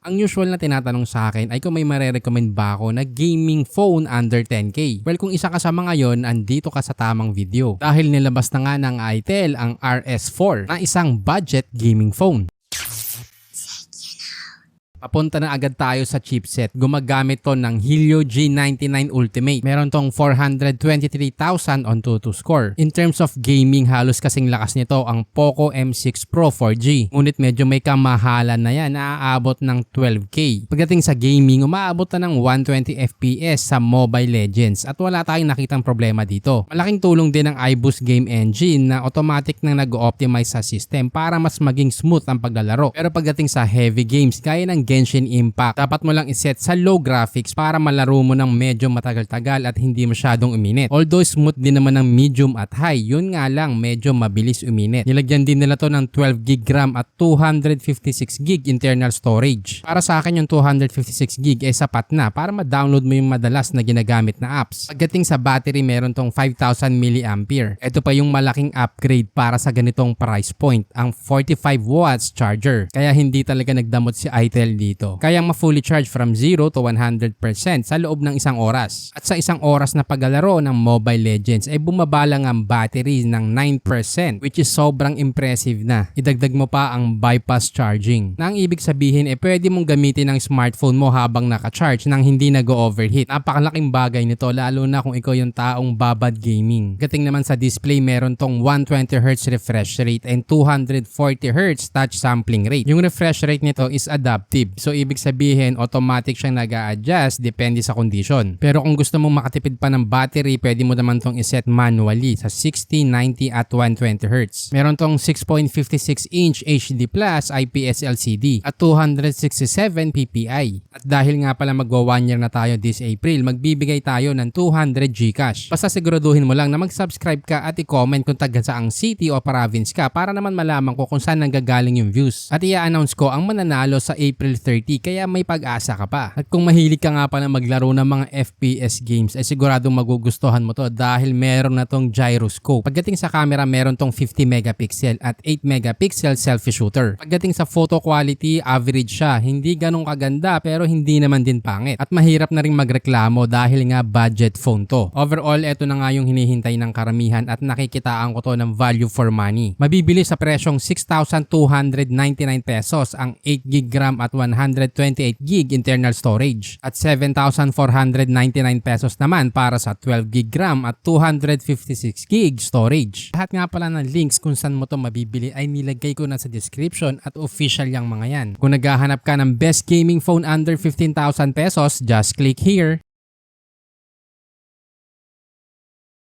Ang usual na tinatanong sa akin ay kung may marerecommend ba ako na gaming phone under 10k. Well, kung isa ka sa mga yon, andito ka sa tamang video. Dahil nilabas na nga ng ITEL ang RS4 na isang budget gaming phone. Papunta na agad tayo sa chipset. Gumagamit to ng Helio G99 Ultimate. Meron tong 423,000 on Antutu score. In terms of gaming, halos kasing lakas nito ang Poco M6 Pro 4G. Ngunit medyo may kamahalan na yan, naaabot ng 12k. Pagdating sa gaming, umaabot na ng 120 FPS sa Mobile Legends at wala tayong nakitang problema dito. Malaking tulong din ang iBoost Game Engine na automatic nang nag-optimize sa system para mas maging smooth ang paglalaro. Pero pagdating sa heavy games, gaya ng Genshin Impact, dapat mo lang iset sa low graphics para malaro mo ng medyo matagal-tagal at hindi masyadong uminit. Although smooth din naman ng medium at high, yun nga lang medyo mabilis uminit. Nilagyan din nila to ng 12GB RAM at 256GB internal storage. Para sa akin yung 256GB ay sapat na para ma-download mo yung madalas na ginagamit na apps. Pagdating sa battery, meron tong 5,000 mAh. Ito pa yung malaking upgrade para sa ganitong price point, ang 45 watts charger. Kaya hindi talaga nagdamot si ITEL dito. Kayang ma-fully charge from 0 to 100% sa loob ng isang oras. At sa isang oras na paglalaro ng Mobile Legends ay bumaba lang ang battery ng 9%, which is sobrang impressive na. Idagdag mo pa ang bypass charging. Na ang ibig sabihin pwede mong gamitin ang smartphone mo habang naka-charge nang hindi nag-overheat. Napakalaking bagay nito lalo na kung ikaw yung taong babad gaming. Gating naman sa display, meron tong 120Hz refresh rate and 240Hz touch sampling rate. Yung refresh rate nito is adaptive. So ibig sabihin automatic siyang nag-a-adjust depende sa condition. Pero kung gusto mong makatipid pa ng battery, pwede mo naman tong iset manually sa 60, 90 at 120Hz. Meron tong 6.56-inch HD Plus IPS LCD at 267 ppi. At dahil nga pala magwa 1 year na tayo this April, magbibigay tayo ng 200 Gcash. Basta siguraduhin mo lang na mag-subscribe ka at i-comment kung taga saang city o province ka para naman malaman ko kung saan nanggagaling yung views. At i-announce ko ang mananalo sa April 30 kaya may pag-asa ka pa. At kung mahilig ka nga pala maglaro ng mga FPS games ay siguradong magugustuhan mo to dahil meron na tong gyroscope. Pagdating sa camera, meron tong 50 megapixel at 8 megapixel selfie shooter. Pagdating sa photo quality, average siya. Hindi ganong kaganda pero hindi naman din pangit. At mahirap na rin magreklamo dahil nga budget phone to. Overall, eto na nga yung hinihintay ng karamihan at nakikitaan ko to ng value for money. Mabibili sa presyong 6,299 pesos ang 8GB RAM at 128GB internal storage at 7,499 pesos naman para sa 12GB RAM at 256GB storage. Lahat nga pala ng links kung saan mo to mabibili ay nilagay ko na sa description at official yang mga yan. Kung naghahanap ka ng best gaming phone under 15,000 pesos, just click here.